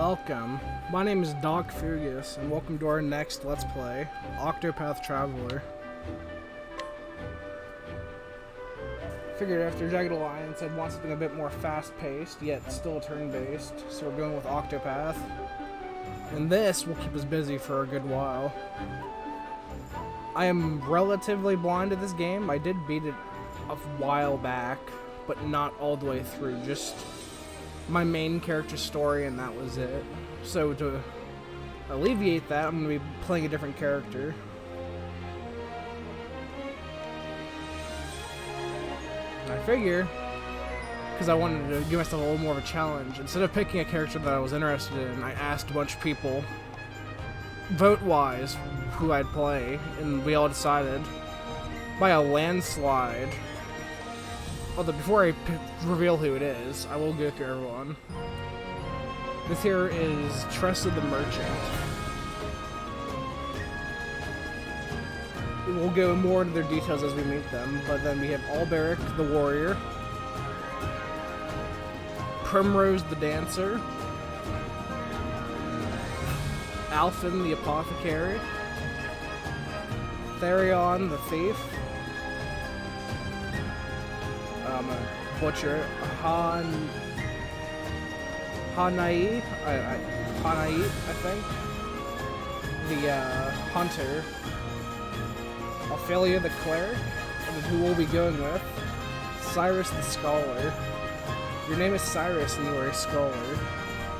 Welcome. My name is Doc Fugus, and welcome to our next Let's Play, Octopath Traveler. Figured after Jagged Alliance, I'd want something a bit more fast-paced, yet still turn-based, so we're going with Octopath. And this will keep us busy for a good while. I am relatively blind to this game. I did beat it a while back, but not all the way through, just my main character's story, and that was it. So to alleviate that, I'm going to be playing a different character. And I figure, because I wanted to give myself a little more of a challenge, instead of picking a character that I was interested in, I asked a bunch of people, vote-wise, who I'd play, and we all decided, by a landslide. Although before I reveal who it is, I will go through everyone. This here is Trusted the Merchant. We'll go more into their details as we meet them, but then we have Alberic the Warrior, Primrose the Dancer, Alphen the Apothecary, Therion the Thief, butcher it, Hanai, I think, the Hunter, Ophelia the Cleric, and then who we'll be going with, Cyrus the Scholar. Your name is Cyrus and you are a scholar.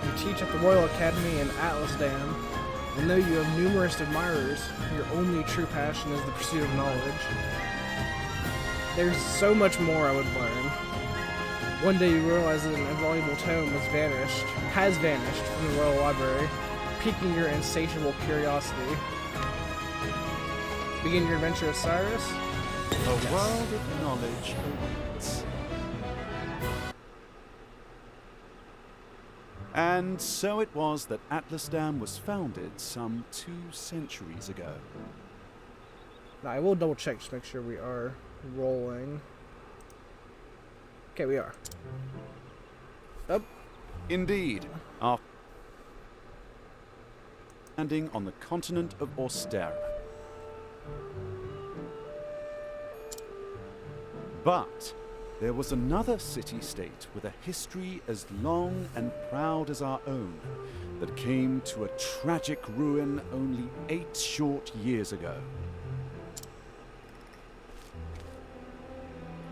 You teach at the Royal Academy in Atlasdam, and though you have numerous admirers, your only true passion is the pursuit of knowledge. There's so much more I would learn. One day you realize that an invaluable tome has vanished from the Royal Library, piquing your insatiable curiosity. Begin your adventure with Cyrus? A world of knowledge awaits. And so it was that Atlasdam was founded some 2 centuries ago. Now, I will double check to make sure we are rolling. Okay, we are. Up. Indeed, our landing on the continent of Austera. But there was another city-state with a history as long and proud as our own that came to a tragic ruin only 8 short years ago.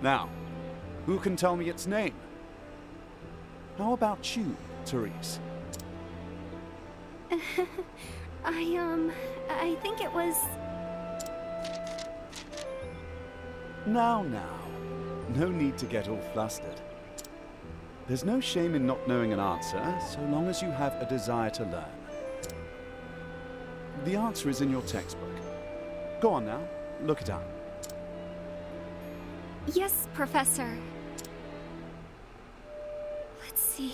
Now, who can tell me its name? How about you, Therese? I think it was... Now, no need to get all flustered. There's no shame in not knowing an answer, so long as you have a desire to learn. The answer is in your textbook. Go on now, look it up. Yes, Professor. Let's see.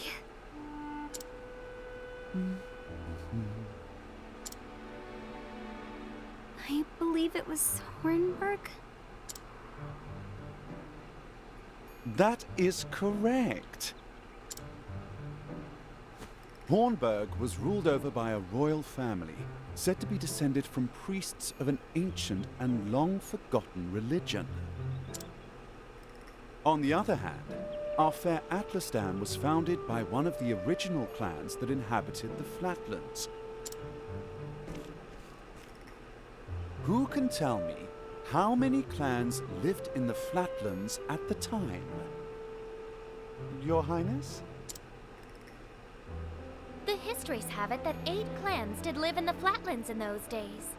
I believe it was Hornburg. That is correct. Hornburg was ruled over by a royal family, said to be descended from priests of an ancient and long-forgotten religion. On the other hand, our fair Atlasdam was founded by one of the original clans that inhabited the Flatlands. Who can tell me how many clans lived in the Flatlands at the time? Your Highness? The histories have it that 8 clans did live in the Flatlands in those days.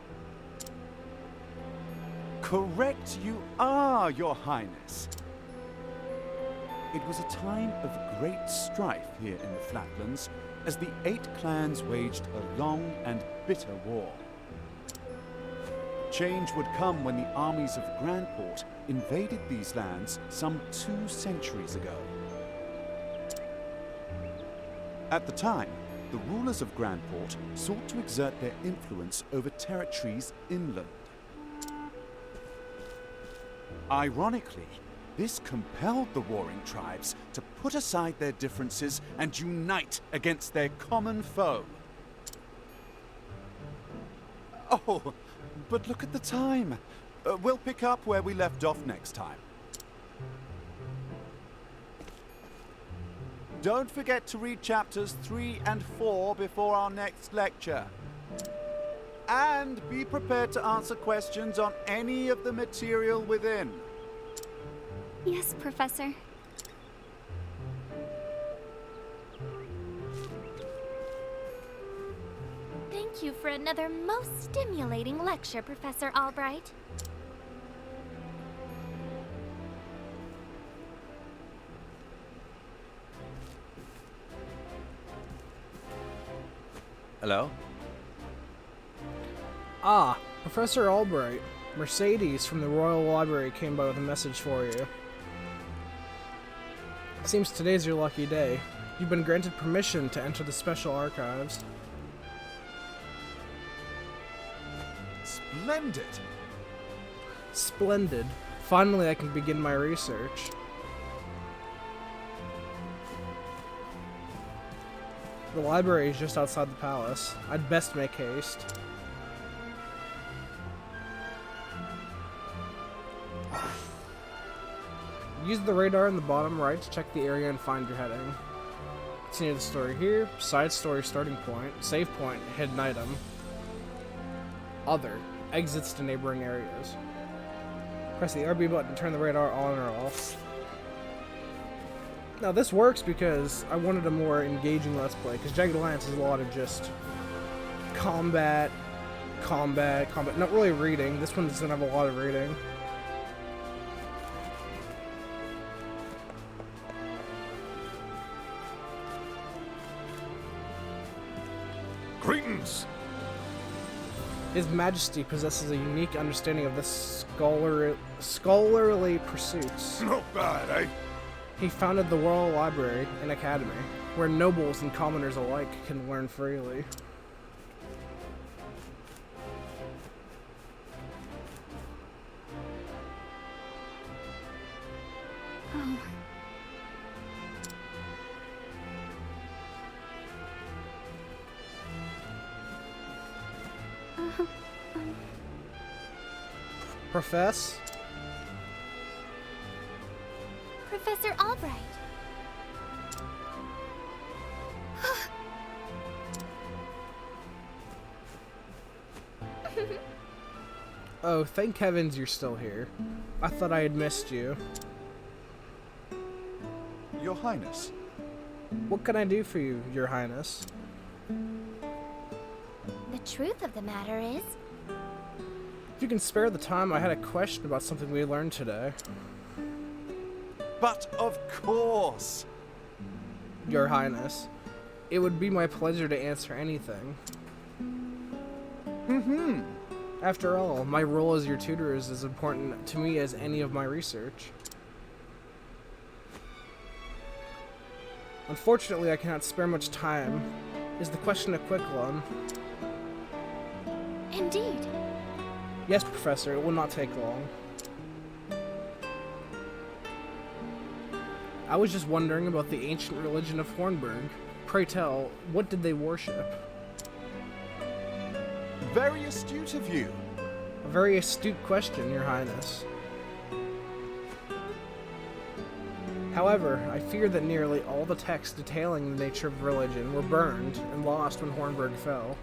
Correct you are, Your Highness. It was a time of great strife here in the Flatlands as the 8 clans waged a long and bitter war. Change would come when the armies of Grandport invaded these lands some 2 centuries ago. At the time, the rulers of Grandport sought to exert their influence over territories inland. Ironically, This compelled the warring tribes to put aside their differences and unite against their common foe. Oh, but look at the time. We'll pick up where we left off next time. Don't forget to read chapters 3 and 4 before our next lecture. And be prepared to answer questions on any of the material within. Yes, Professor. Thank you for another most stimulating lecture, Professor Albright. Hello? Ah, Professor Albright. Mercedes from the Royal Library came by with a message for you. It seems today's your lucky day. You've been granted permission to enter the special archives. Splendid! Splendid. Finally, I can begin my research. The library is just outside the palace. I'd best make haste. Use the radar in the bottom right to check the area and find your heading. Continue the story here. Side story starting point. Save point. Hidden item. Other. Exits to neighboring areas. Press the RB button to turn the radar on or off. Now this works because I wanted a more engaging Let's Play, because Jagged Alliance is a lot of just combat, not really reading. This one's gonna have a lot of reading. Greetings! His Majesty possesses a unique understanding of the scholarly pursuits. Not bad, eh? He founded the Royal Library and Academy, where nobles and commoners alike can learn freely. Oh. Profess? Professor Albright. Oh, thank heavens you're still here. I thought I had missed you. Your Highness. What can I do for you, Your Highness? The truth of the matter is, If you can spare the time, I had a question about something we learned today. But of course! Your Highness, it would be my pleasure to answer anything. After all, my role as your tutor is as important to me as any of my research. Unfortunately, I cannot spare much time. Is the question a quick one? indeed. Yes, Professor, it will not take long. I was just wondering about the ancient religion of Hornburg. Pray tell, what did they worship? Very astute of you. A very astute question, Your Highness. However, I fear that nearly all the texts detailing the nature of religion were burned and lost when Hornburg fell.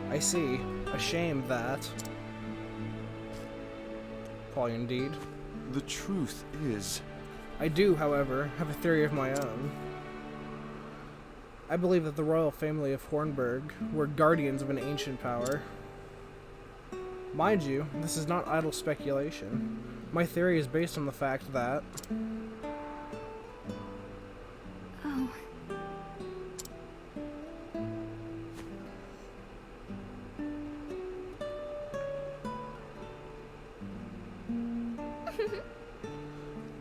I see. A shame that... Probably indeed. The truth is... I do, however, have a theory of my own. I believe that the royal family of Hornburg were guardians of an ancient power. Mind you, this is not idle speculation. My theory is based on the fact that... Oh.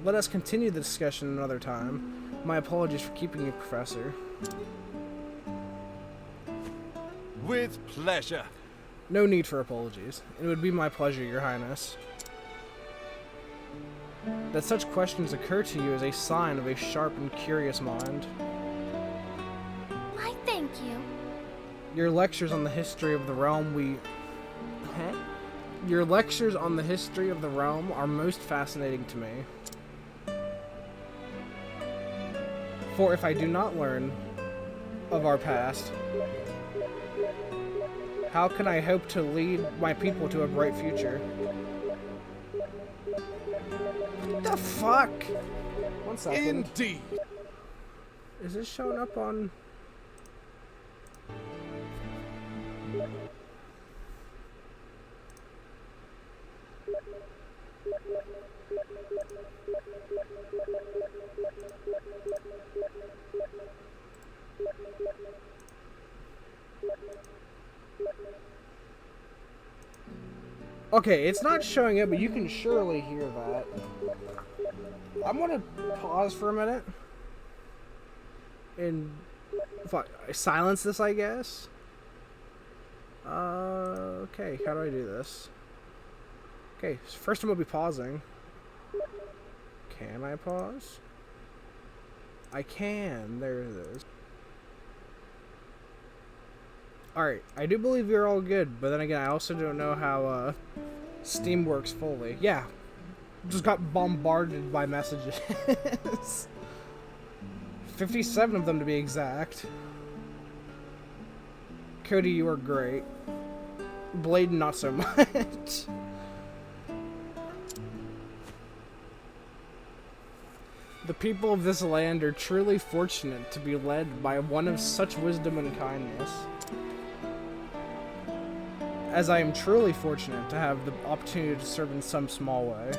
Let us continue the discussion another time. My apologies for keeping you, Professor. With pleasure. No need for apologies. It would be my pleasure, Your Highness. That such questions occur to you is a sign of a sharp and curious mind. Why, thank you. Your lectures on the history of the realm Your lectures on the history of the realm are most fascinating to me. For if I do not learn of our past, how can I hope to lead my people to a bright future? What the fuck? 1 second. Indeed. Is this showing up on... Okay, it's not showing up, but you can surely hear that. I'm gonna pause for a minute and silence this, I guess. Okay, how do I do this? Okay, so first I'm gonna be pausing. Can I pause? I can. There it is. Alright, I do believe you're all good, but then again, I also don't know how Steam works fully. Yeah, just got bombarded by messages. 57 of them to be exact. Cody, you are great. Blade, not so much. The people of this land are truly fortunate to be led by one of such wisdom and kindness. As I am truly fortunate to have the opportunity to serve in some small way.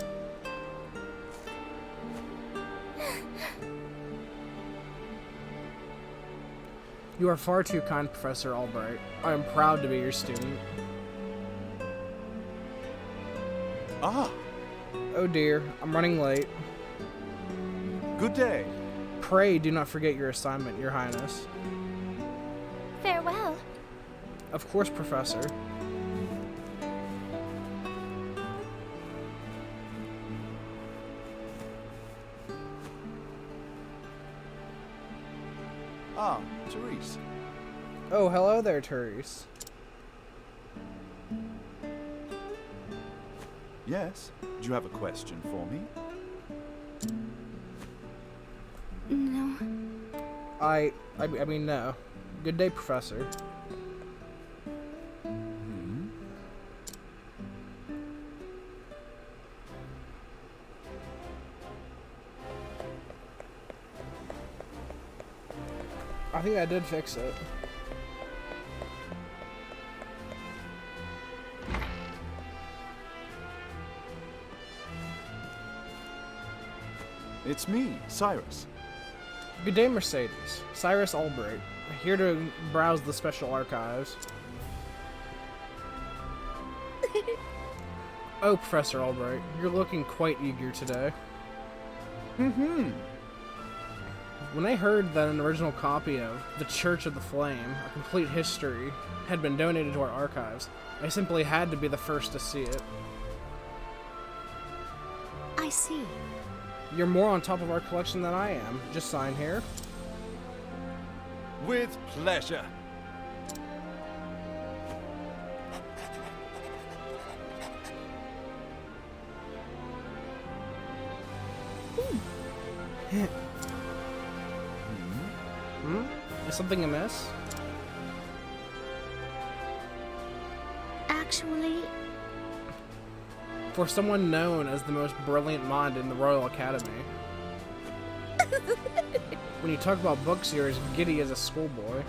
You are far too kind, Professor Albright. I am proud to be your student. Ah, Oh dear, I'm running late. good day. Pray do not forget your assignment, Your Highness. Farewell. Of course, Professor. Ah, Therese. Oh, hello there, Therese. Yes? Do you have a question for me? No. I mean, no. Good day, Professor. Hmm? I think I did fix it. It's me, Cyrus. Good day, Mercedes. Cyrus Albright. Here to browse the special archives. Oh, Professor Albright, you're looking quite eager today. Mm-hmm. When I heard that an original copy of The Church of the Flame, A Complete History, had been donated to our archives, I simply had to be the first to see it. I see. You're more on top of our collection than I am. Just sign here. With pleasure. Is something amiss? Actually, For someone known as the most brilliant mind in the Royal Academy. When you talk about books, you're as giddy as a schoolboy.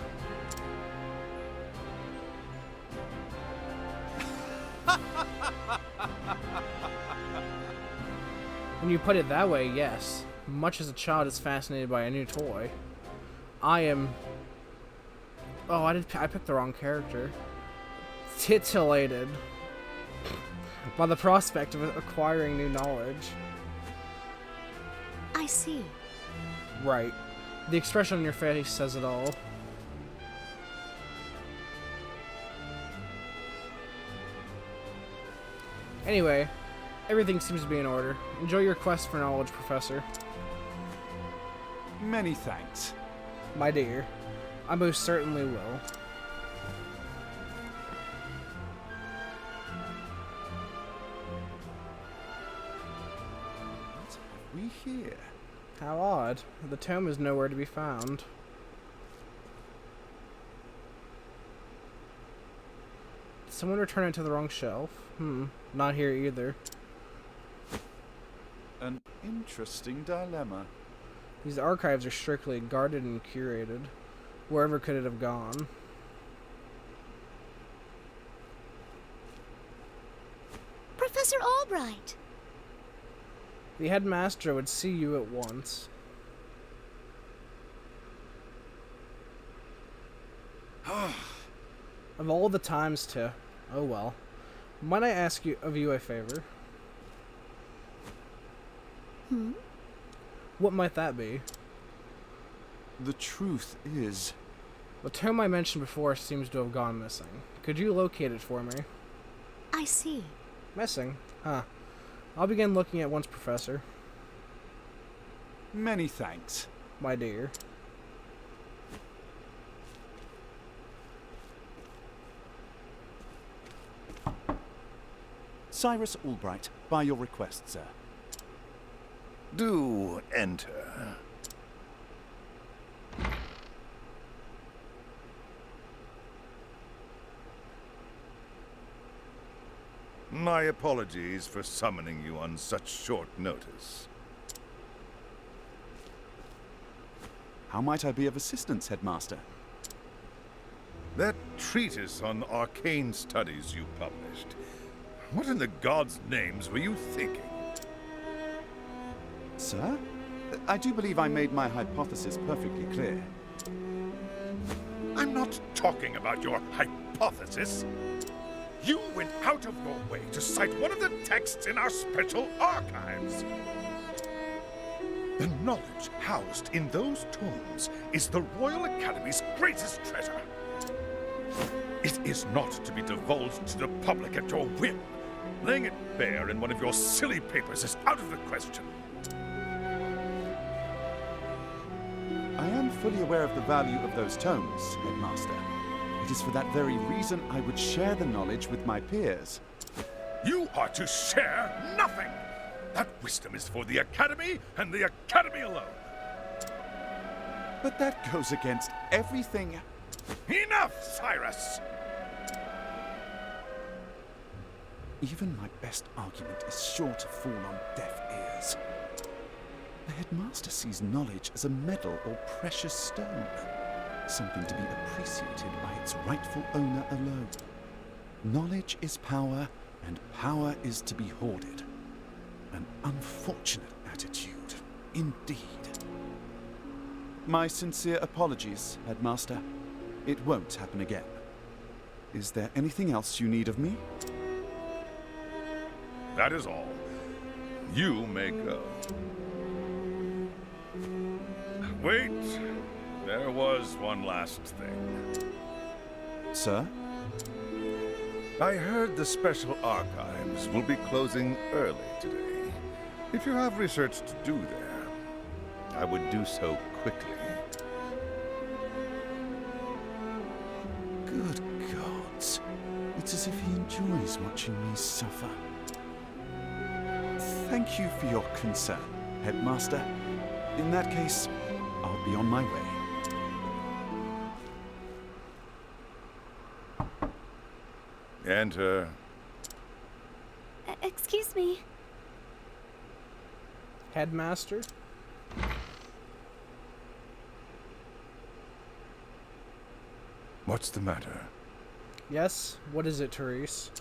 When you put it that way, yes. Much as a child is fascinated by a new toy, I am... Oh, I picked the wrong character. Titillated by the prospect of acquiring new knowledge. I see. Right. The expression on your face says it all. Anyway, Everything seems to be in order. Enjoy your quest for knowledge, Professor. Many thanks. My dear, I most certainly will. What have we here? How odd. The tome is nowhere to be found. Did someone return it to the wrong shelf? Not here either. An interesting dilemma. These archives are strictly guarded and curated. Wherever could it have gone? Professor Albright! The headmaster would see you at once. Of all the times to... Oh well. Might I ask of you a favor? What might that be? The truth is... The tome I mentioned before seems to have gone missing. Could you locate it for me? I see. Missing? Huh. I'll begin looking at once, Professor. Many thanks. My dear. Cyrus Albright, by your request, sir. Do enter. My apologies for summoning you on such short notice. How might I be of assistance, Headmaster? That treatise on arcane studies you published. What in the gods' names were you thinking? Sir? I do believe I made my hypothesis perfectly clear. I'm not talking about your hypothesis. You went out of your way to cite one of the texts in our special archives. The knowledge housed in those tomes is the Royal Academy's greatest treasure. It is not to be divulged to the public at your whim. Laying it bare in one of your silly papers is out of the question. I am fully aware of the value of those tomes, Headmaster. It is for that very reason I would share the knowledge with my peers. You are to share nothing! That wisdom is for the Academy and the Academy alone. But that goes against everything... Enough, Cyrus! Even my best argument is sure to fall on deaf ears. The Headmaster sees knowledge as a medal or precious stone, something to be appreciated by its rightful owner alone. Knowledge is power, and power is to be hoarded. An unfortunate attitude, indeed. My sincere apologies, Headmaster. It won't happen again. Is there anything else you need of me? That is all. You may go. Wait, there was one last thing. Sir? I heard the special archives will be closing early today. If you have research to do there, I would do so quickly. Good gods. It's as if he enjoys watching me suffer. Thank you for your concern, Headmaster. In that case, I'll be on my way. Enter. Excuse me. Headmaster? What's the matter? Yes? What is it, Therese?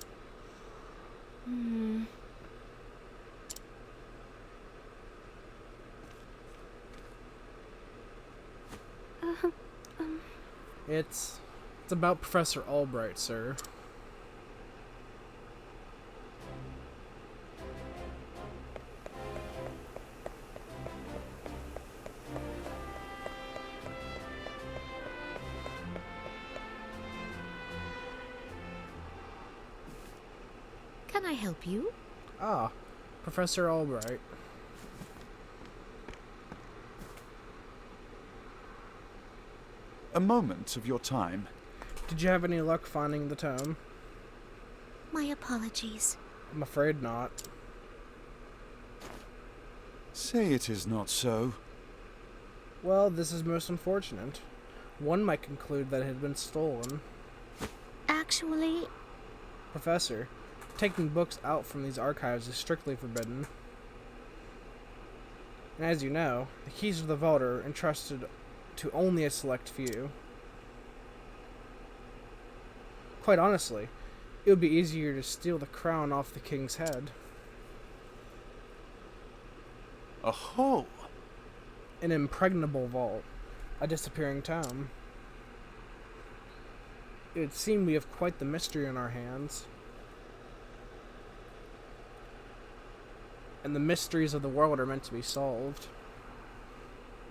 It's about Professor Albright, sir. Can I help you? Ah, Professor Albright. A moment of your time. Did you have any luck finding the tome? My apologies. I'm afraid not. Say it is not so. Well, this is most unfortunate. One might conclude that it had been stolen. Actually, Professor, taking books out from these archives is strictly forbidden. And as you know, the keys to the vault are entrusted to only a select few. Quite honestly, it would be easier to steal the crown off the king's head. A hole? An impregnable vault. A disappearing tome. It would seem we have quite the mystery on our hands. And the mysteries of the world are meant to be solved.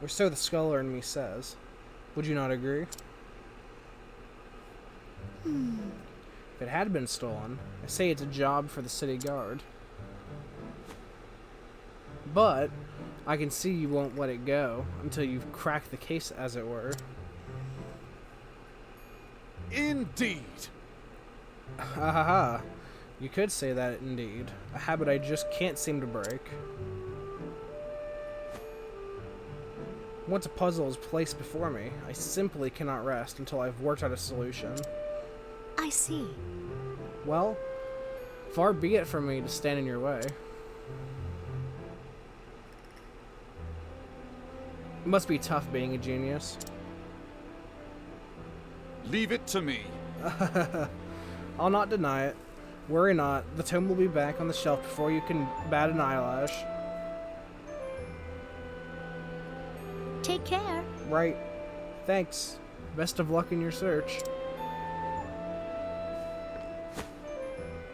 Or so the scholar in me says. Would you not agree? If it had been stolen, I say it's a job for the city guard. But I can see you won't let it go until you've cracked the case, as it were. Indeed. Ha ha ha. You could say that indeed. A habit I just can't seem to break. Once a puzzle is placed before me, I simply cannot rest until I've worked out a solution. I see. Well, far be it from me to stand in your way. It must be tough being a genius. Leave it to me. I'll not deny it. Worry not, the tome will be back on the shelf before you can bat an eyelash. Take care. Right. Thanks. Best of luck in your search.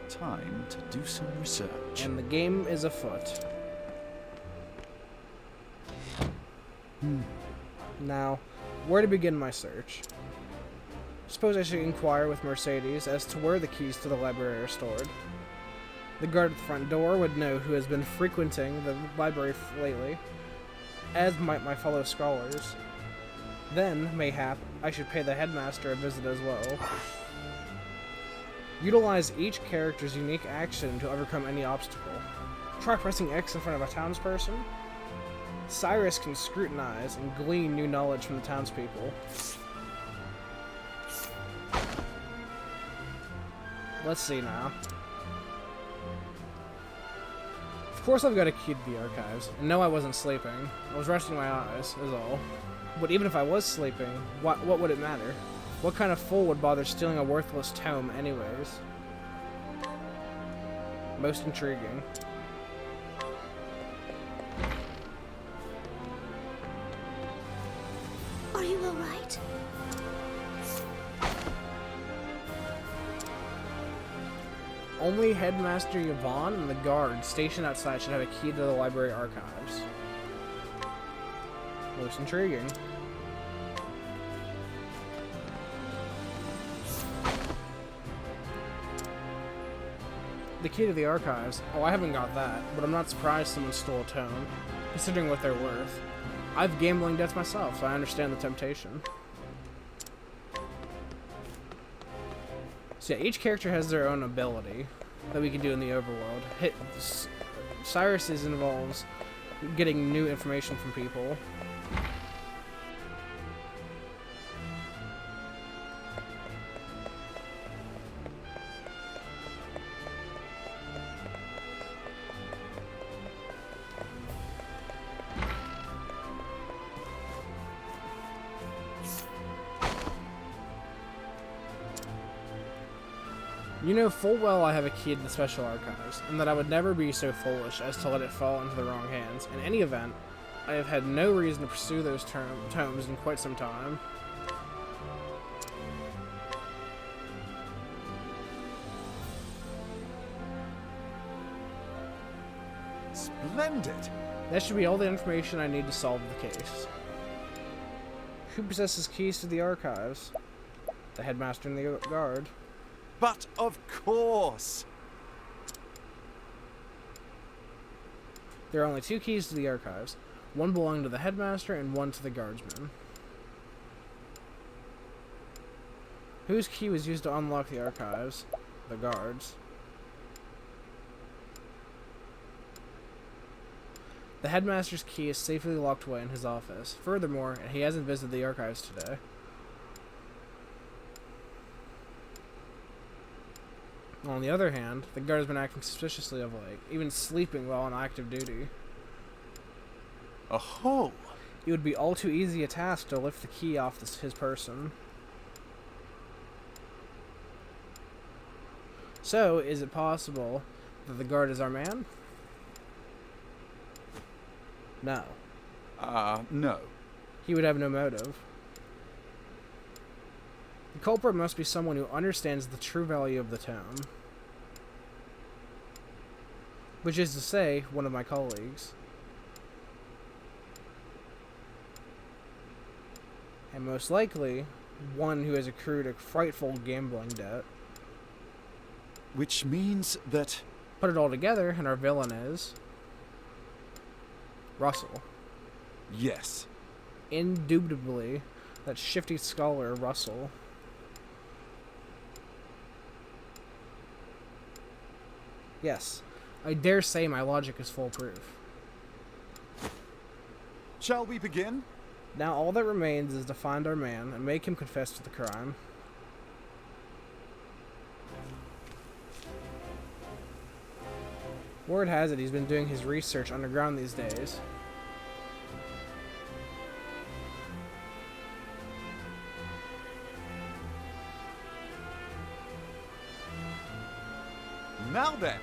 Time to do some research. And the game is afoot. Now, where to begin my search? Suppose I should inquire with Mercedes as to where the keys to the library are stored. The guard at the front door would know who has been frequenting the library lately, as might my fellow scholars. Then, mayhap, I should pay the headmaster a visit as well. Utilize each character's unique action to overcome any obstacle. Try pressing X in front of a townsperson. Cyrus can scrutinize and glean new knowledge from the townspeople. Let's see now. Of course I've got a key to the archives, and no, I wasn't sleeping. I was resting my eyes, is all. But even if I was sleeping, what would it matter? What kind of fool would bother stealing a worthless tome anyways? Most intriguing. Are you alright? Only Headmaster Yvonne and the guard stationed outside should have a key to the library archives. Most intriguing. The key to the archives? Oh, I haven't got that, but I'm not surprised someone stole a tome, considering what they're worth. I've gambling debts myself, so I understand the temptation. So yeah, each character has their own ability that we can do in the overworld. Cyrus's involves getting new information from people. You know full well I have a key to the special archives, and that I would never be so foolish as to let it fall into the wrong hands. In any event, I have had no reason to pursue those tomes in quite some time. Splendid! That should be all the information I need to solve the case. Who possesses keys to the archives? The headmaster and the guard. But of course! There are only 2 keys to the archives, one belonging to the headmaster and one to the guardsman. Whose key was used to unlock the archives? The guards. The headmaster's key is safely locked away in his office. Furthermore, he hasn't visited the archives today. On the other hand, the guard has been acting suspiciously of late, even sleeping while on active duty. Oh, It would be all too easy a task to lift the key off his person. So, is it possible that the guard is our man? No. no. He would have no motive. The culprit must be someone who understands the true value of the tome. Which is to say, one of my colleagues. And most likely, one who has accrued a frightful gambling debt. Which means that... Put it all together, and our villain is... Russell. Yes. Indubitably, that shifty scholar, Russell. Yes, I dare say my logic is foolproof. Shall we begin? Now all that remains is to find our man and make him confess to the crime. Word has it he's been doing his research underground these days. Now then.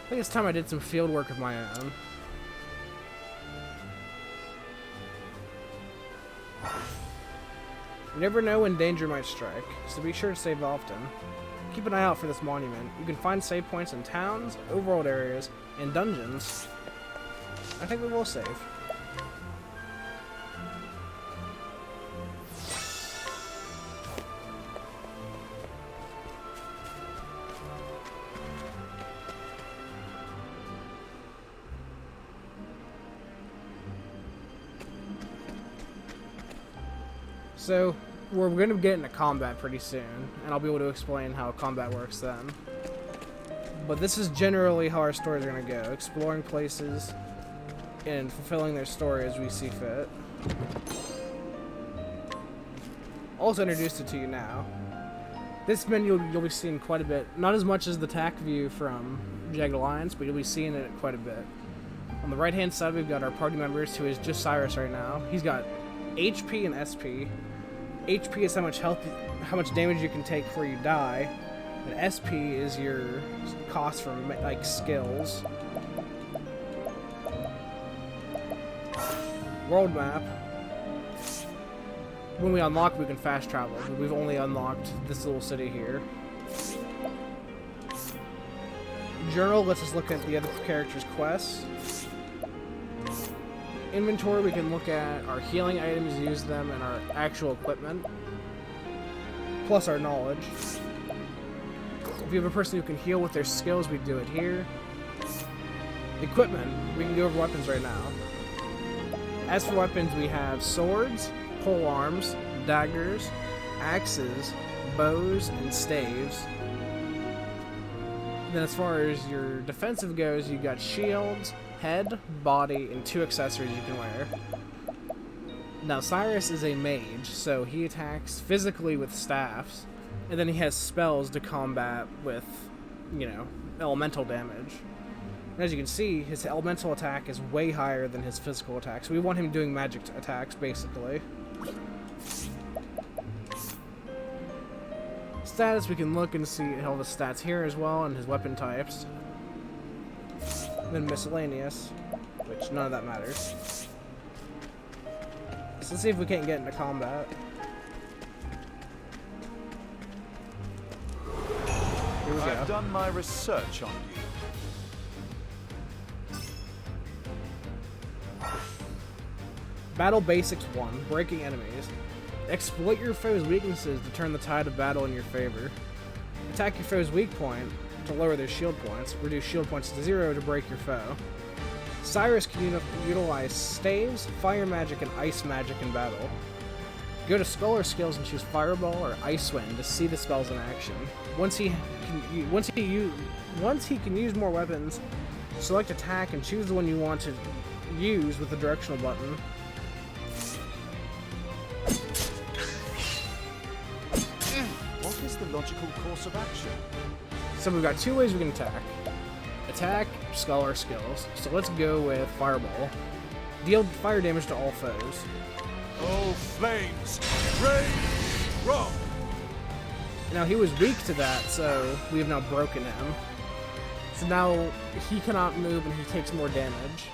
I think it's time I did some field work of my own. You never know when danger might strike, so be sure to save often. Keep an eye out for this monument. You can find save points in towns, overworld areas, and dungeons. I think we will save. So, we're going to get into combat pretty soon, and I'll be able to explain how combat works then. But this is generally how our stories are going to go, exploring places and fulfilling their story as we see fit. Also introduced it to you now. This menu you'll be seeing quite a bit, not as much as the TAC view from Jagged Alliance, but you'll be seeing it quite a bit. On the right hand side we've got our party members, who is just Cyrus right now. He's got HP and SP. HP is how much health, how much damage you can take before you die, and SP is your cost from like skills. World map. When we unlock, we can fast travel, but we've only unlocked this little city here. Journal lets us look at the other characters' quests. Inventory, we can look at our healing items, use them, and our actual equipment, plus our knowledge. If you have a person who can heal with their skills, we do it here. Equipment, we can go over weapons right now. As for weapons, we have swords, pole arms, daggers, axes, bows, and staves. Then as far as your defensive goes, you got shields, head, body, and 2 accessories you can wear. Now Cyrus is a mage, so he attacks physically with staffs, and then he has spells to combat with, you know, elemental damage. And as you can see, his elemental attack is way higher than his physical attack, so we want him doing magic attacks, basically. Status, we can look and see all the stats here as well, and his weapon types. Then miscellaneous, which none of that matters. So let's see if we can't get into combat. Here we go. I've done my research on you. Battle Basics 1, Breaking Enemies. Exploit your foe's weaknesses to turn the tide of battle in your favor. Attack your foe's weak point to lower their shield points. Reduce shield points to 0 to break your foe. Cyrus can utilize staves, fire magic, and ice magic in battle. Go to Scholar Skills and choose Fireball or Ice Wind to see the spells in action. Once he can use more weapons, select attack and choose the one you want to use with the directional button. What is the logical course of action? So we've got two ways we can attack. Attack, Scholar Skills. So let's go with Fireball. Deal fire damage to all foes. Oh, flames! Rage! Wrong! Now he was weak to that, so we have now broken him. So now he cannot move and he takes more damage.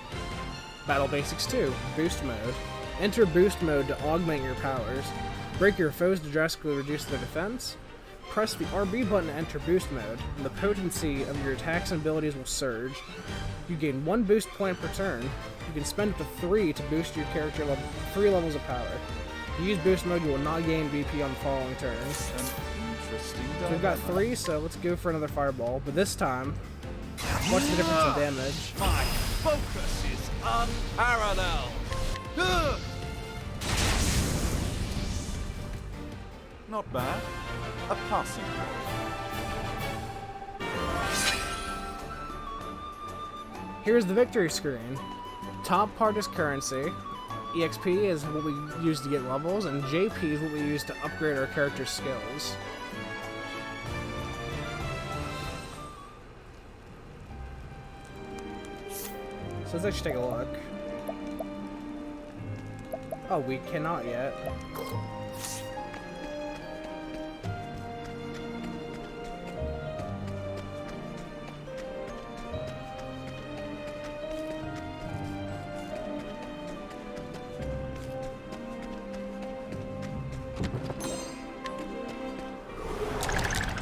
Battle Basics 2, Boost Mode. Enter Boost Mode to augment your powers. Break your foes to drastically reduce their defense. Press the RB button to enter Boost Mode, and the potency of your attacks and abilities will surge. You gain 1 boost point per turn. You can spend up to 3 to boost your character 3 levels of power. If you use Boost Mode, you will not gain BP on the following turns. Interesting. So we've got 3, so let's go for another Fireball, but this time, what's the difference in damage? My focus is unparalleled! Not bad. A passing grade. Here's the victory screen. Top part is currency. EXP is what we use to get levels, and JP is what we use to upgrade our character's skills. So let's actually take a look. Oh, we cannot yet.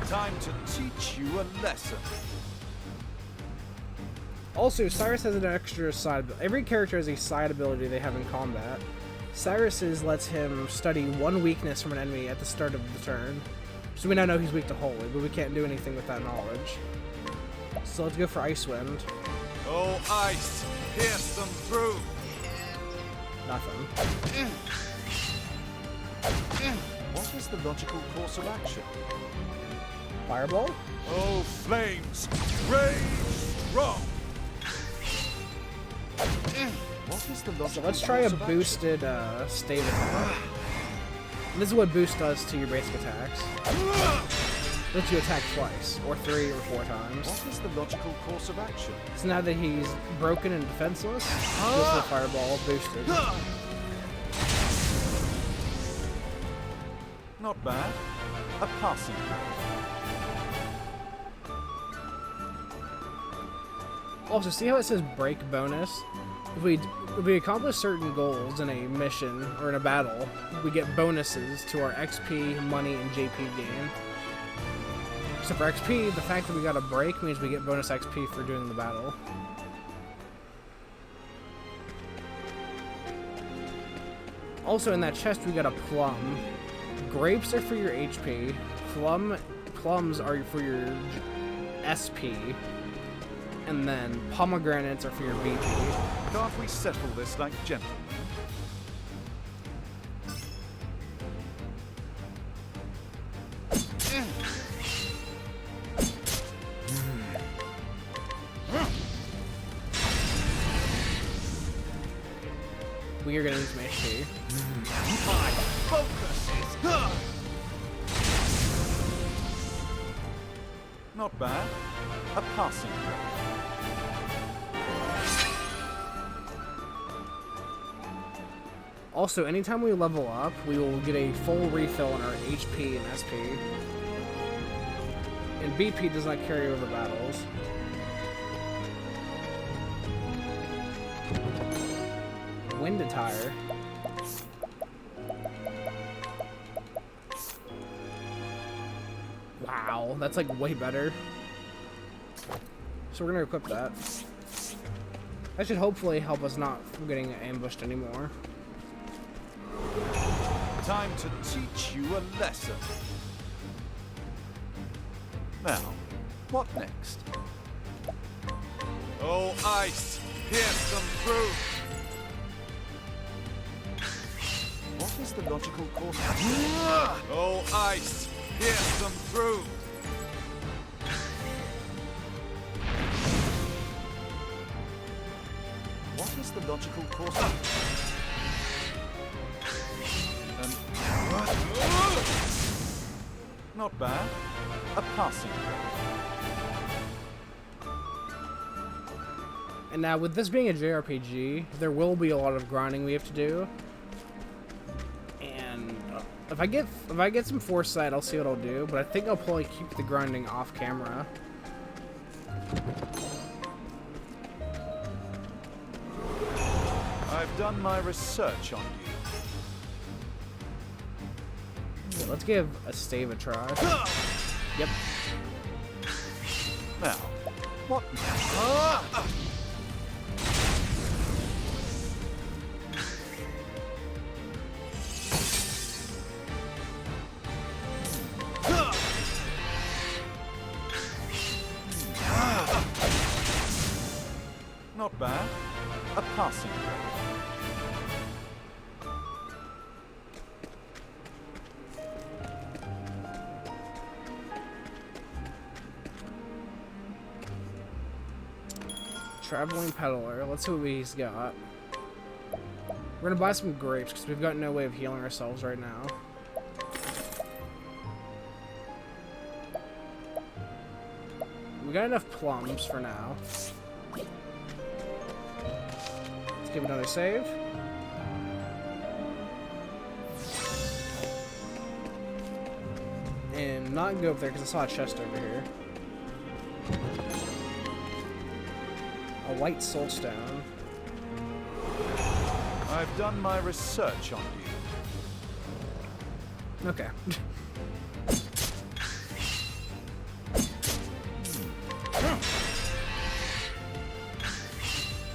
Time to teach you a lesson. Also, Cyrus has an extra side. Every character has a side ability they have in combat. Cyrus's lets him study 1 weakness from an enemy at the start of the turn. So we now know he's weak to Holy, but we can't do anything with that knowledge. So let's go for Ice Wind. Oh, ice! Pierce them through! Nothing. What is the logical course of action? Fireball? Oh, flames! Rage! Wrong! What is the logical So let's try a course of action? boosted stave attack. And this is what boost does to your basic attacks. Lets you attack twice, or 3 or 4 times. What is the logical course of action? So now that he's broken and defenseless, goes for the Fireball boosted. Not bad. A passing grade. Also, see how it says break bonus? If we accomplish certain goals in a mission or in a battle, we get bonuses to our XP, money, and JP gain. So for XP, the fact that we got a break means we get bonus XP for doing the battle. Also in that chest we got a plum. Grapes are for your HP. Plums are for your SP. And then pomegranates are for your BP. Can't we settle this like gentlemen? We are gonna lose some HP. My focus is... Not bad. A passing grade. Also, anytime we level up, we will get a full refill on our HP and SP. And BP does not carry over battles. Wind attire. Wow, that's like way better. So we're gonna equip that. That should hopefully help us not from getting ambushed anymore. Time to teach you a lesson. Now, what next? Oh, ice! pierce them through. What is the logical course? Oh, ice, pierce them through. What is the logical course? Not bad. A passing grade. And now, with this being a JRPG, there will be a lot of grinding we have to do. And if I get some foresight, I'll see what I'll do. But I think I'll probably keep the grinding off camera. I've done my research on you. Yeah, let's give a stave a try. Yep. Now, what? Not bad. A passing grade. Traveling peddler. Let's see what he's got. We're gonna buy some grapes because we've got no way of healing ourselves right now. We got enough plums for now. Let's give another save. And not go up there because I saw a chest over here. A white soulstone. I've done my research on you. Okay.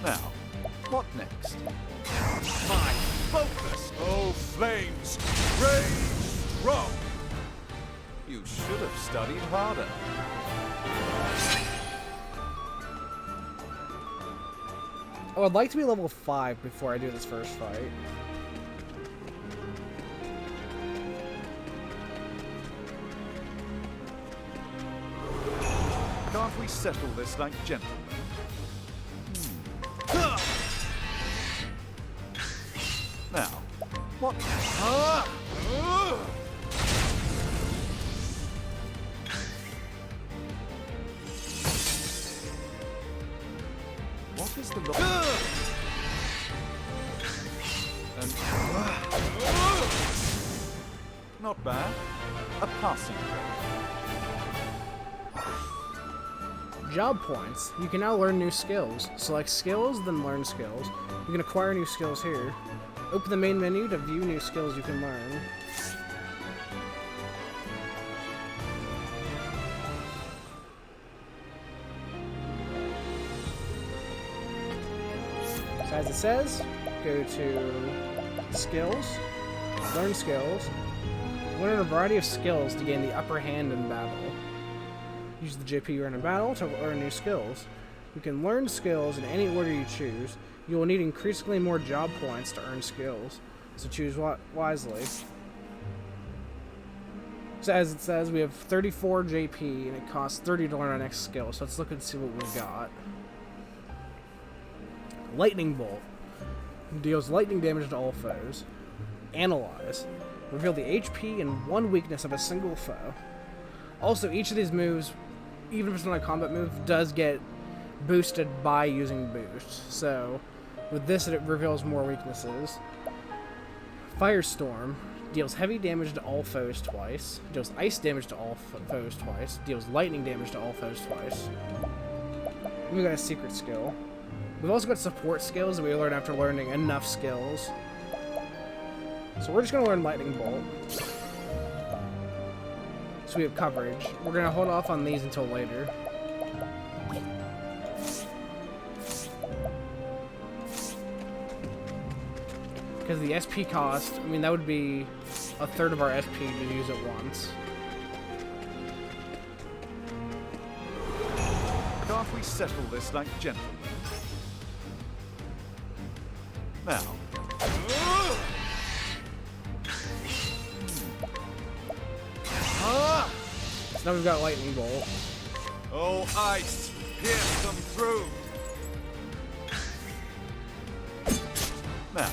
Now, what next? My focus, oh flames, rage strong. You should have studied harder. Oh, I'd like to be level 5 before I do this first fight. Can't we settle this like gentlemen? Now, what? What is the not bad. A passing grade. Job points. You can now learn new skills. Select skills, then learn skills. You can acquire new skills here. Open the main menu to view new skills you can learn. So as it says, go to skills, learn skills, learn a variety of skills to gain the upper hand in battle. Use the JP you earn in battle to learn new skills. You can learn skills in any order you choose. You will need increasingly more job points to earn skills, so choose wisely. So as it says, we have 34 JP and it costs 30 to learn our next skill, so let's look and see what we've got. Lightning Bolt. Deals lightning damage to all foes. Analyze. Reveal the HP and one weakness of a single foe. Also, each of these moves, even if it's not a combat move, does get boosted by using boost. So, with this, it reveals more weaknesses. Firestorm. Deals heavy damage to all foes twice. Deals ice damage to all foes twice. Deals lightning damage to all foes twice. And we got a secret skill. We've also got support skills that we learn after learning enough skills. So we're just going to learn Lightning Bolt. So we have coverage. We're going to hold off on these until later. Because the SP cost, I mean, that would be a third of our SP to use it once. Can't we settle this like gentlemen? Now, So now we've got lightning bolt. oh ice, pierce them through. Now,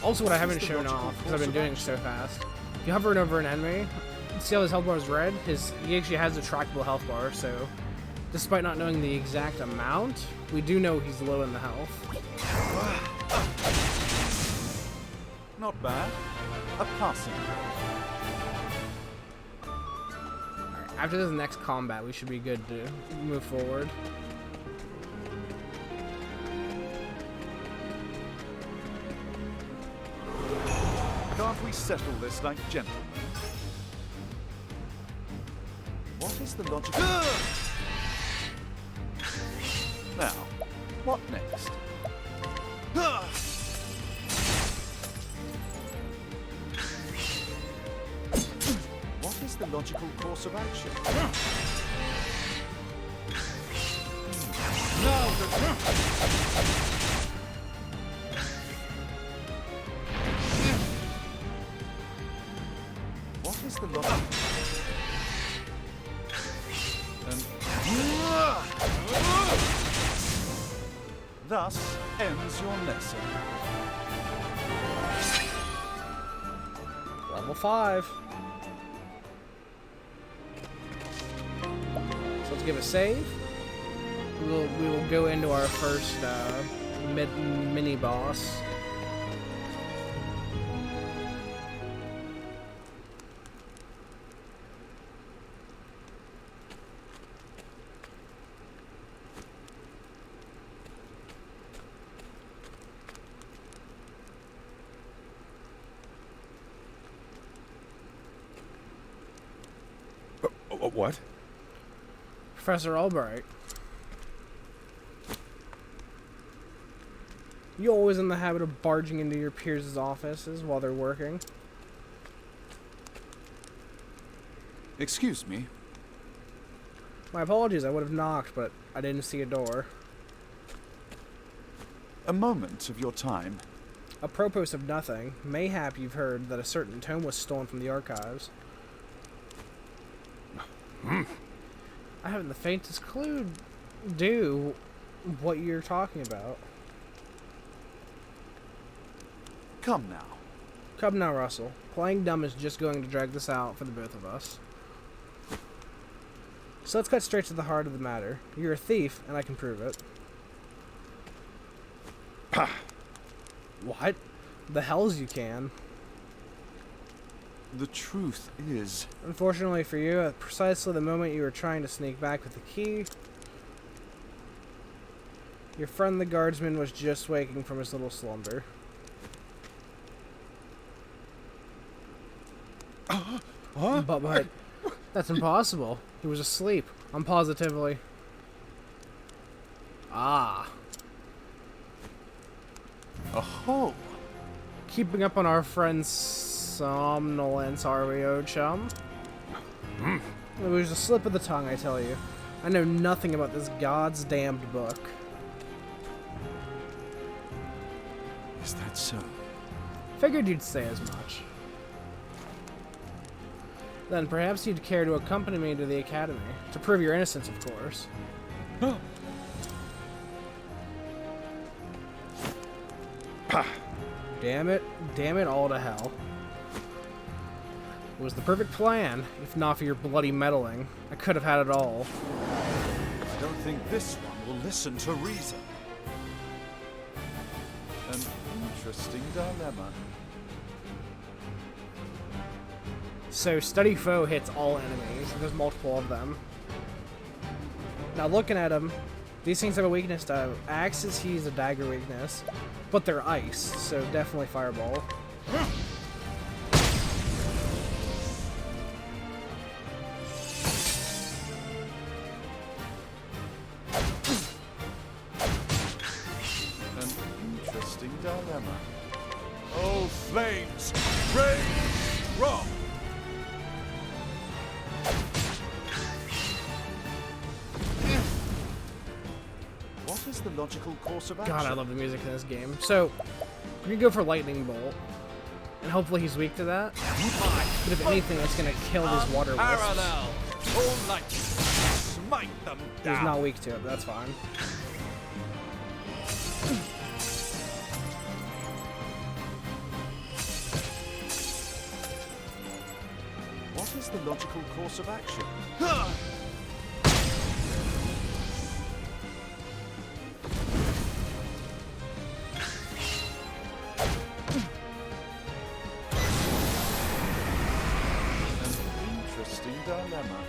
Also, what I haven't shown off, because I've been doing it so fast. If you hover over an enemy, see how his health bar is red? He actually has a trackable health bar, so despite not knowing the exact amount, we do know he's low in the health. not bad. A passing. After this next combat, we should be good to move forward. Can't we settle this like gentlemen? What is the logic? Now, what next? What is the logical course of action? What is the logic? Thus ends your lesson. Level 5. So let's give a save. We will go into our first mini boss. What? Professor Albright. You always in the habit of barging into your peers' offices while they're working? Excuse me. My apologies, I would have knocked, but I didn't see a door. A moment of your time. Apropos of nothing, mayhap you've heard that a certain tome was stolen from the archives. I haven't the faintest clue, what you're talking about. Come now. Come now, Russell. Playing dumb is just going to drag this out for the both of us. So let's cut straight to the heart of the matter. You're a thief, and I can prove it. What? The hells you can. The truth is... Unfortunately for you, at precisely the moment you were trying to sneak back with the key, your friend the guardsman was just waking from his little slumber. But that's impossible. He was asleep. I'm positively. Ah. Oh, Keeping up on our friend's somnolence, are we, old chum? It was a slip of the tongue, I tell you. I know nothing about this God's damned book. is that so? Figured you'd say as much. Then perhaps you'd care to accompany me to the academy. To prove your innocence, of course. Damn it all to hell. It was the perfect plan, if not for your bloody meddling. I could have had it all. I don't think this one will listen to reason. An interesting dilemma. So, Steady Foe hits all enemies, and there's multiple of them. Now, looking at them, these things have a weakness to axes, he's a dagger weakness, but they're ice, so definitely fireball. An interesting dilemma. Oh, flames! Rain! Rock! What is the logical course of action? God, I love the music in this game. So, we're gonna go for Lightning Bolt. And hopefully he's weak to that. But if anything, it's gonna kill these water wisps. Parallel. All light. Smite them down. He's not weak to it, but that's fine. What is the logical course of action? An interesting dilemma.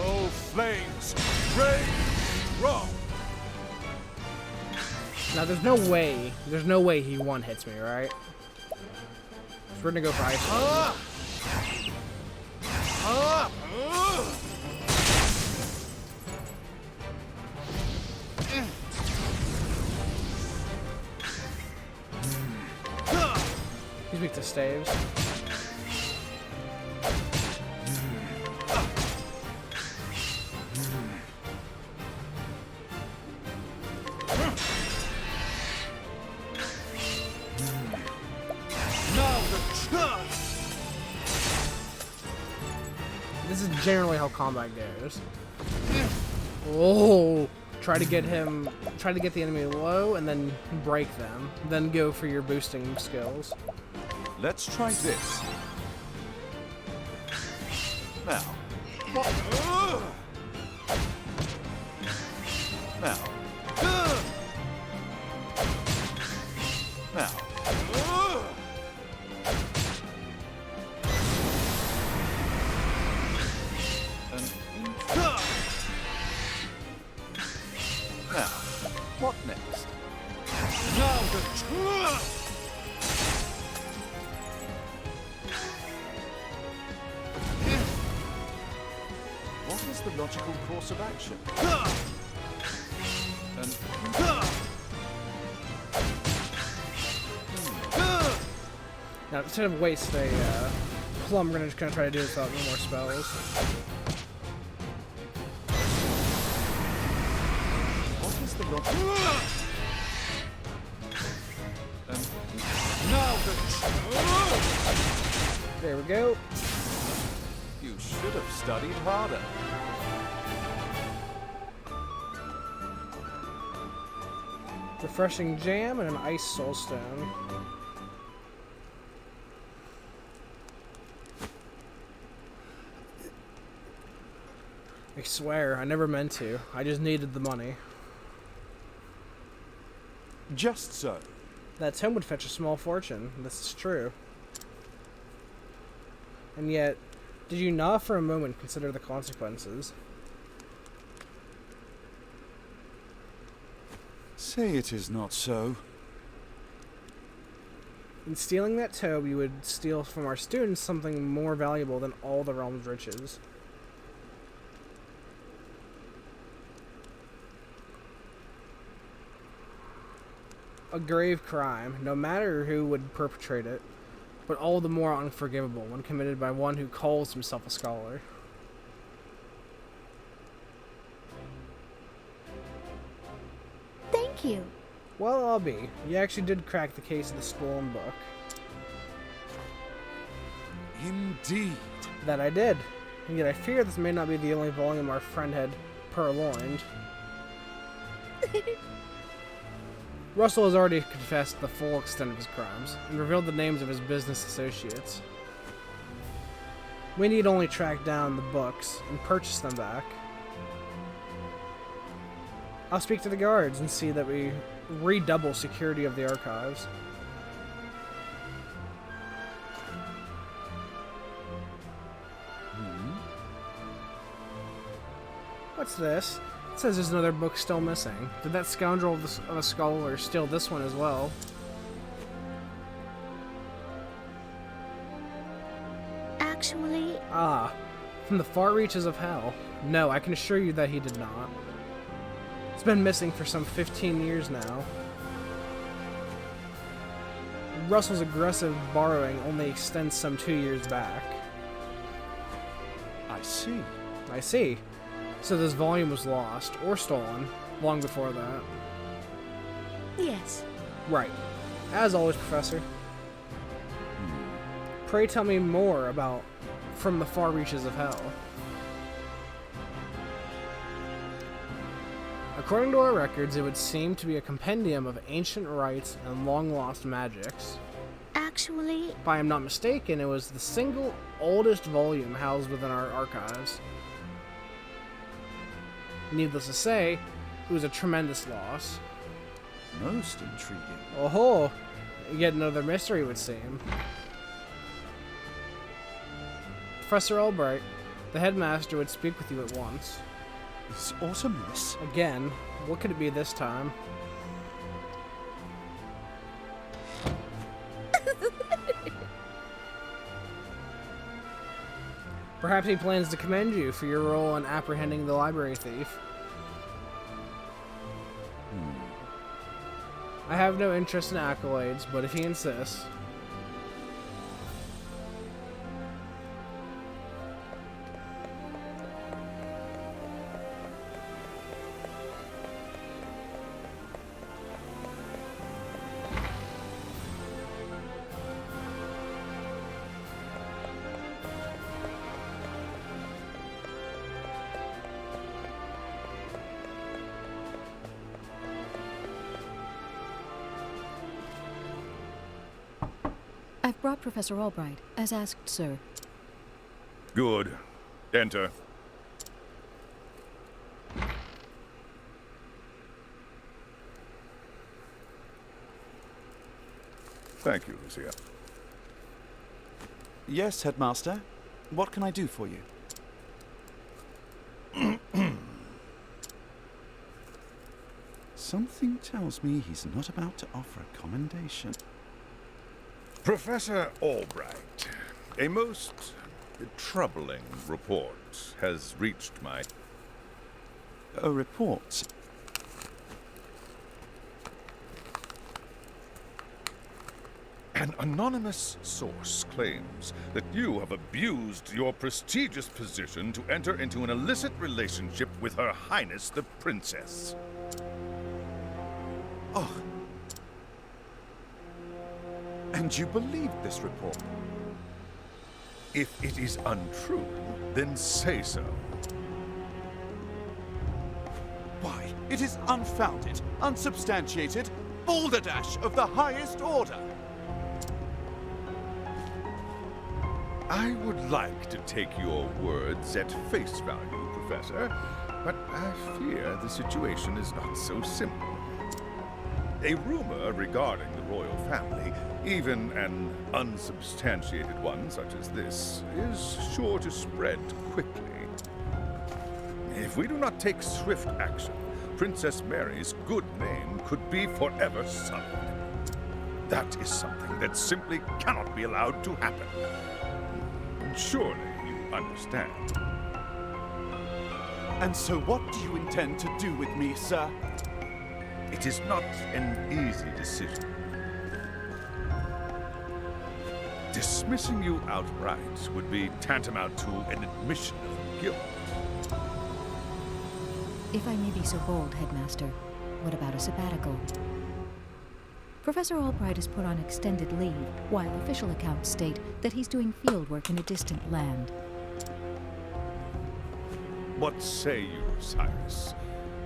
Oh, flames. Rain. Wrong. Now there's no way he one hits me, right? So we're gonna go for ice. He's weak to staves. This is generally how combat goes. Oh, try to get the enemy low and then break them. Then go for your boosting skills. Let's try this. Now. Now. Now. Now, what next? Now the What is the logical course of action? Now instead of waste a plum, we're just gonna try to do this without no more spells. What is the logical? now the There we go. You should have studied harder. Refreshing jam and an ice soulstone. I swear, I never meant to. I just needed the money. Just so. That tome would fetch a small fortune. This is true. And yet, did you not for a moment consider the consequences? Say it is not so. In stealing that tome, you would steal from our students something more valuable than all the realm's riches. A grave crime, no matter who would perpetrate it, but all the more unforgivable when committed by one who calls himself a scholar. Thank you. Well, I'll be. You actually did crack the case of the stolen book. Indeed. That I did. And yet I fear this may not be the only volume our friend had purloined. Russell has already confessed the full extent of his crimes, and revealed the names of his business associates. We need only track down the books and purchase them back. I'll speak to the guards and see that we redouble security of the archives. What's this? It says there's another book still missing. Did that scoundrel of a scholar steal this one as well? Actually, Ah, from the far reaches of hell. No, I can assure you that he did not. It's been missing for some 15 years now. Russell's aggressive borrowing only extends some 2 years back. I see. I see. So this volume was lost, or stolen, long before that. Yes. Right. As always, Professor. Pray tell me more about From the Far Reaches of Hell. According to our records, it would seem to be a compendium of ancient rites and long-lost magics. Actually, If I am not mistaken, it was the single oldest volume housed within our archives. Needless to say, it was a tremendous loss. Most intriguing. Oh, yet another mystery, it would seem. Professor Albright, the headmaster would speak with you at once. Is Artemis? Again, what could it be this time? Perhaps he plans to commend you for your role in apprehending the library thief. I have no interest in accolades, but if he insists... I've brought Professor Albright, as asked, sir. Good. Enter. Thank you, Lucia. Yes, Headmaster. What can I do for you? Something tells me he's not about to offer a commendation. Professor Albright, a most troubling report has reached my... A report? An anonymous source claims that you have abused your prestigious position to enter into an illicit relationship with Her Highness the Princess. Oh. And you believe this report? If it is untrue, then say so. Why, it is unfounded, unsubstantiated, balderdash of the highest order. I would like to take your words at face value, Professor, but I fear the situation is not so simple. A rumor regarding the royal family, even an unsubstantiated one such as this, is sure to spread quickly. If we do not take swift action, Princess Mary's good name could be forever sullied. That is something that simply cannot be allowed to happen. Surely you understand. And so what do you intend to do with me, sir? It is not an easy decision. Dismissing you outright would be tantamount to an admission of guilt. If I may be so bold, Headmaster, what about a sabbatical? Professor Albright is put on extended leave, while official accounts state that he's doing fieldwork in a distant land. What say you, Cyrus?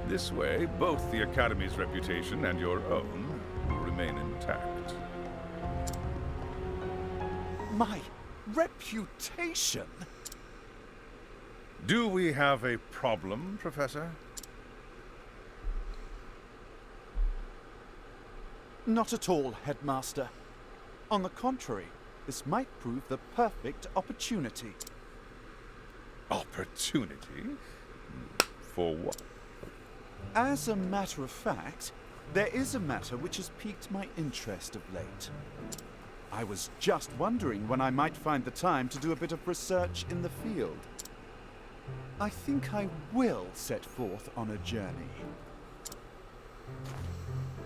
This way, both the Academy's reputation and your own will remain intact. My reputation? Do we have a problem, Professor? Not at all, Headmaster. On the contrary, this might prove the perfect opportunity. Opportunity? For what? As a matter of fact, there is a matter which has piqued my interest of late. I was just wondering when I might find the time to do a bit of research in the field. I think I will set forth on a journey.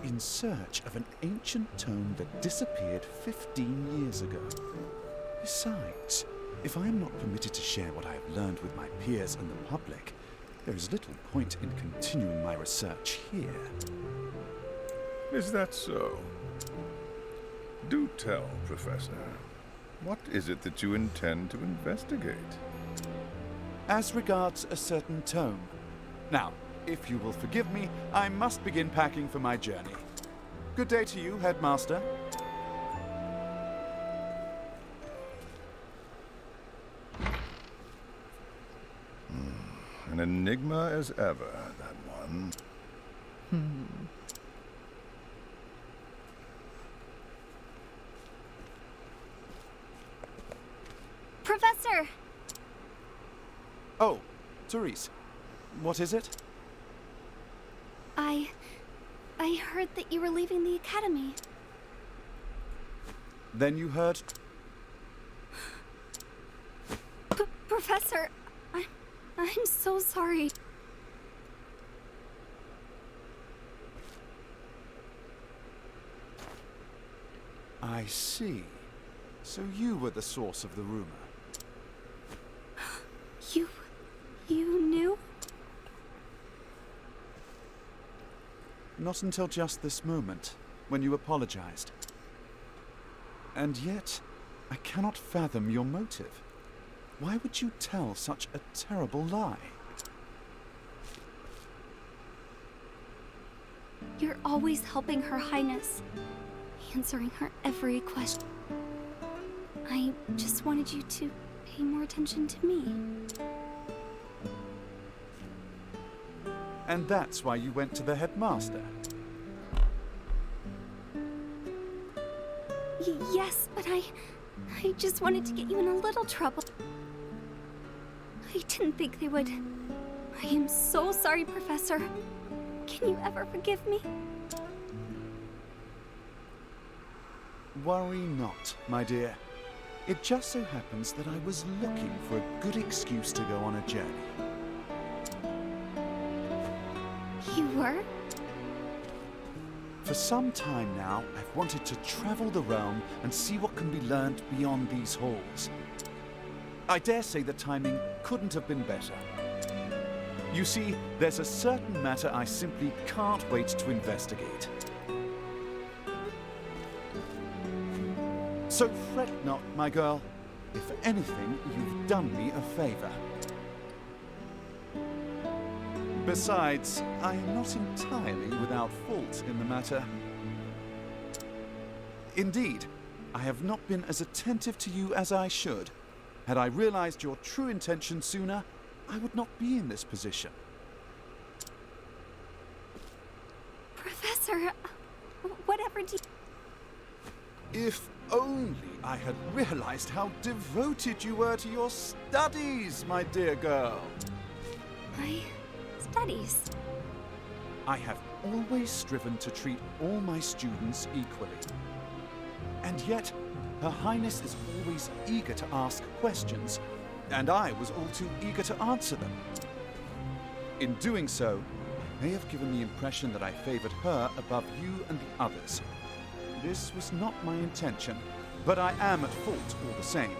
In search of an ancient tome that disappeared 15 years ago. Besides, if I am not permitted to share what I have learned with my peers and the public, There's little point in continuing my research here. Is that so? Do tell, Professor. What is it that you intend to investigate? As regards a certain tome. Now, if you will forgive me, I must begin packing for my journey. Good day to you, Headmaster. An enigma as ever, that one. Professor! Oh, Therese. What is it? I heard that you were leaving the academy. Then you heard... Professor, I'm so sorry. I see. So you were the source of the rumor. You knew? Not until just this moment, when you apologized. And yet, I cannot fathom your motive. Why would you tell such a terrible lie? You're always helping Her Highness, answering her every question. I just wanted you to pay more attention to me. And that's why you went to the headmaster. Yes, but I just wanted to get you in a little trouble. I didn't think they would. I am so sorry, Professor. Can you ever forgive me? Worry not, my dear. It just so happens that I was looking for a good excuse to go on a journey. You were? For some time now, I've wanted to travel the realm and see what can be learned beyond these halls. I dare say the timing couldn't have been better. You see, there's a certain matter I simply can't wait to investigate. So fret not, my girl. If anything, you've done me a favor. Besides, I am not entirely without fault in the matter. Indeed, I have not been as attentive to you as I should. Had I realized your true intention sooner, I would not be in this position. Professor, whatever do you... If only I had realized how devoted you were to your studies, my dear girl. My studies? I have always striven to treat all my students equally. And yet, Her Highness is always eager to ask questions, and I was all too eager to answer them. In doing so, I may have given the impression that I favored her above you and the others. This was not my intention, but I am at fault all the same.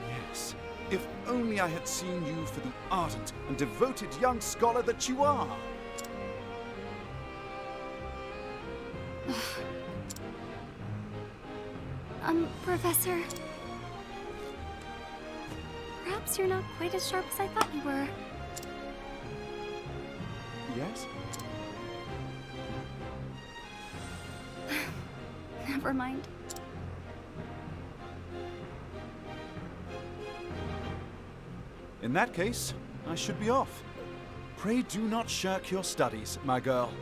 Yes, if only I had seen you for the ardent and devoted young scholar that you are. Professor... Perhaps you're not quite as sharp as I thought you were. Yes? Never mind. In that case, I should be off. Pray do not shirk your studies, my girl.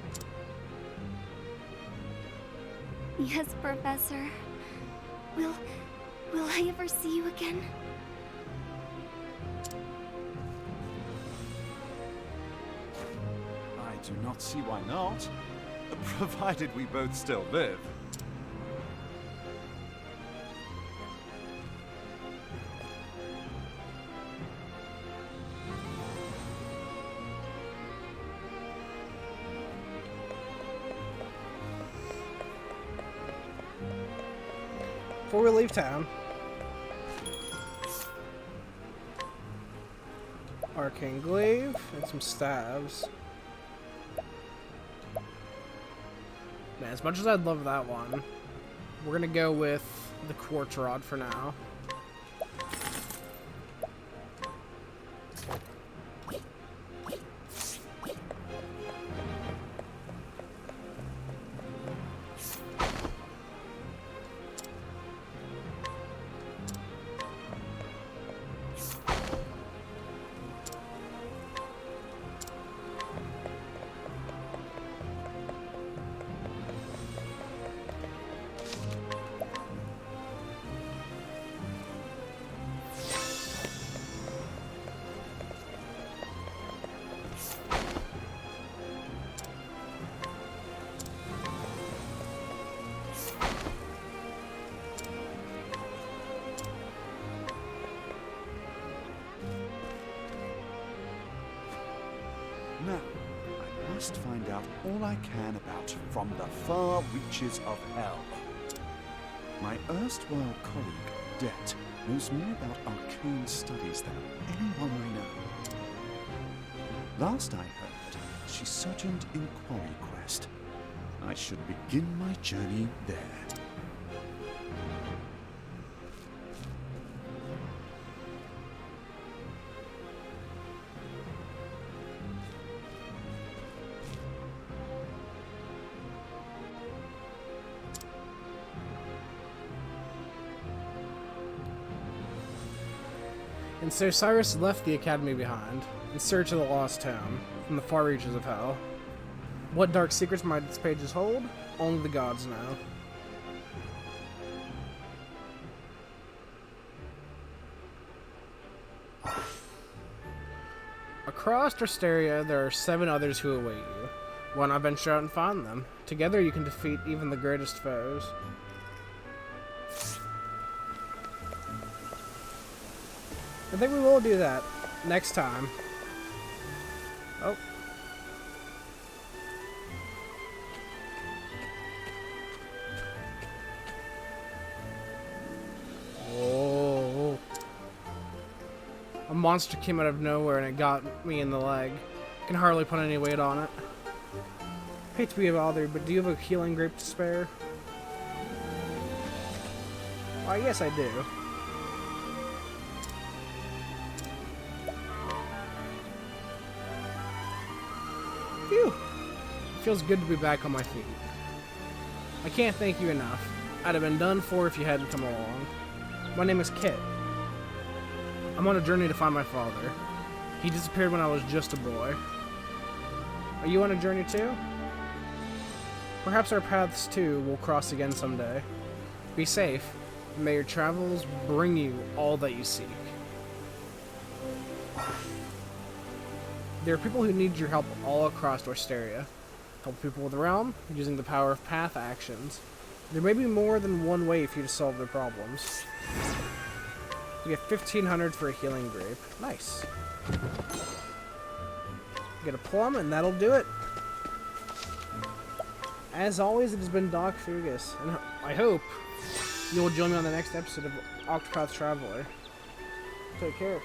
Yes, Professor. Will I ever see you again? I do not see why not, provided we both still live. Before we leave town, Arcane glaive and some staves. Man, as much as I'd love that one, we're gonna go with the quartz rod for now. Now, I must find out all I can about From the Far Reaches of Hell. My erstwhile colleague, Det, knows more about arcane studies than anyone I know. Last I heard, she sojourned in Quarry Quest. I should begin my journey there. And so Cyrus left the academy behind, in search of the lost town, from the far reaches of hell. What dark secrets might its pages hold? Only the gods know. Across Drasteria, there are 7 others who await you. Why not venture out and find them? Together you can defeat even the greatest foes. I think we will do that next time. Oh. Whoa. A monster came out of nowhere and it got me in the leg. I can hardly put any weight on it. Hate to be bothered, but do you have a healing grape to spare? Why, yes I do. Phew. It feels good to be back on my feet. I can't thank you enough. I'd have been done for if you hadn't come along. My name is Kit. I'm on a journey to find my father. He disappeared when I was just a boy. Are you on a journey too? Perhaps our paths too will cross again someday. Be safe, and may your travels bring you all that you seek. There are people who need your help all across Drasteria. Help people with the realm using the power of path actions. There may be more than one way for you to solve their problems. You get 1,500 for a healing grape. Nice. Get a plum and that'll do it. As always, it has been Doc Fugus, and I hope you will join me on the next episode of Octopath Traveler. Take care.